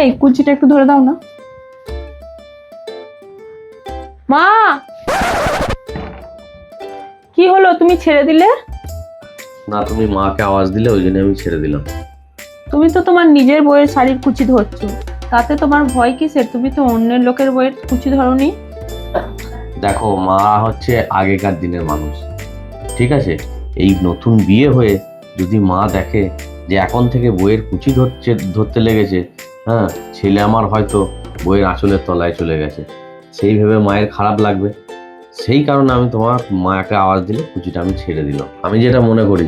এই কুচিটা একটু ধরে দাও না। মা, কি হলো, তুমি ছেড়ে দিলে? না, তুমি মাকে আওয়াজ দিলে ওই জন্য আমি ছেড়ে দিলাম। তুমি তো তোমার নিজের বইয়ের শাড়ির কুচি ধরছো, তাতে তোমার ভয় কিসের? তুমি তো অন্যের লোকের বইয়ের কুচি ধরোনি। দেখো, মা হচ্ছে আগেকার দিনের মানুষ, ঠিক আছে? এই নতুন বিয়ে হয়ে যদি মা দেখে যে এখন থেকে বইয়ের কুচি ধরতে লেগেছে, হ্যাঁ, ছেলে আমার হয়তো বইয়ের আঁচলের তলায় চলে গেছে, সেই ভেবে মায়ের খারাপ লাগবে। সেই কারণে আমি তোমার মাকে আওয়াজ দিলে কুচিটা আমি ছেড়ে দিলাম। আমি যেটা মনে করি,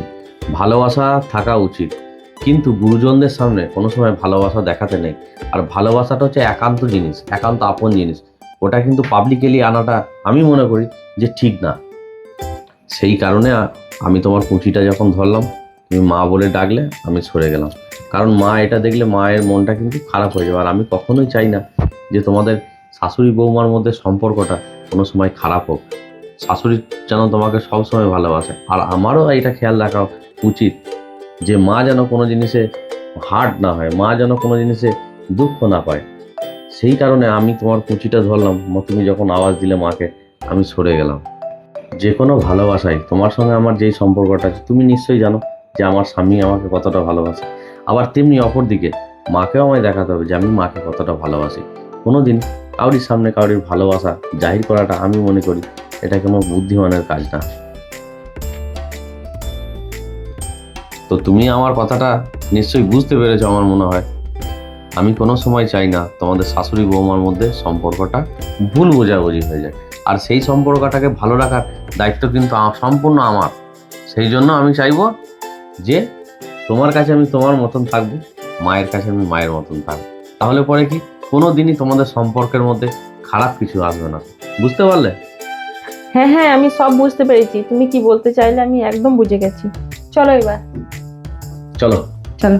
ভালোবাসা থাকা উচিত, কিন্তু গুরুজনদের সামনে কোনো সময় ভালোবাসা দেখাতে নেই। আর ভালোবাসাটা হচ্ছে একান্ত জিনিস, একান্ত আপন জিনিস। ওটা কিন্তু পাবলিকেলি আনাটা আমি মনে করি যে ঠিক না। সেই কারণে আমি তোমার কুচিটা যখন ধরলাম, তুমি মা বলে ডাকলে, আমি সরে গেলাম। কারণ মা এটা দেখলে মায়ের মনটা কিন্তু খারাপ হয়ে যাবে। আর আমি কখনোই চাই না যে তোমাদের শাশুড়ি বৌমার মধ্যে সম্পর্কটা কোনো সময় খারাপ হোক। শাশুড়ি যেন তোমাকে সবসময় ভালোবাসে। আর আমারও এটা খেয়াল রাখা উচিত যে মা যেন কোনো জিনিসে হার্ট না হয়, মা যেন কোনো জিনিসে দুঃখ না পায়। সেই কারণে আমি তোমার কুচিটা ধরলাম, তুমি যখন আওয়াজ দিলে মাকে, আমি সরে গেলাম। যে কোনো ভালোবাসায় তোমার সঙ্গে আমার যেই সম্পর্কটা আছে, তুমি নিশ্চয়ই জানো যে আমার স্বামী আমাকে কতটা ভালোবাসে। আবার তেমনি অপর দিকে মাকেও আমায় দেখাতে হবে যে আমি মাকে কতটা ভালোবাসি। কোনোদিন কাউরির সামনে কাউরির ভালোবাসা জাহির করাটা আমি মনে করি এটা কোনো বুদ্ধিমানের কাজ না। তো তুমি আমার কথাটা নিশ্চয়ই বুঝতে পেরেছো আমার মনে হয়। আমি কোনো সময় চাই না তোমাদের শাশুড়ি বৌমার মধ্যে সম্পর্কটা ভুল বোঝাবুঝি হয়ে যায়। আর সেই সম্পর্কটাকে ভালো রাখার দায়িত্ব কিন্তু সম্পূর্ণ আমার। সেই জন্য আমি চাইবো যে তোমার কাছে আমি তোমার মতন থাকবো, মায়ের কাছে আমি মায়ের মতন থাকবো। তাহলে পরে কি কোনো দিনই তোমাদের সম্পর্কের মধ্যে খারাপ কিছু আসবে না। বুঝতে পারলে? হ্যাঁ হ্যাঁ, আমি সব বুঝতে পেরেছি, তুমি কি বলতে চাইলে আমি একদম বুঝে গেছি। চলো এবার। চলো। চলো।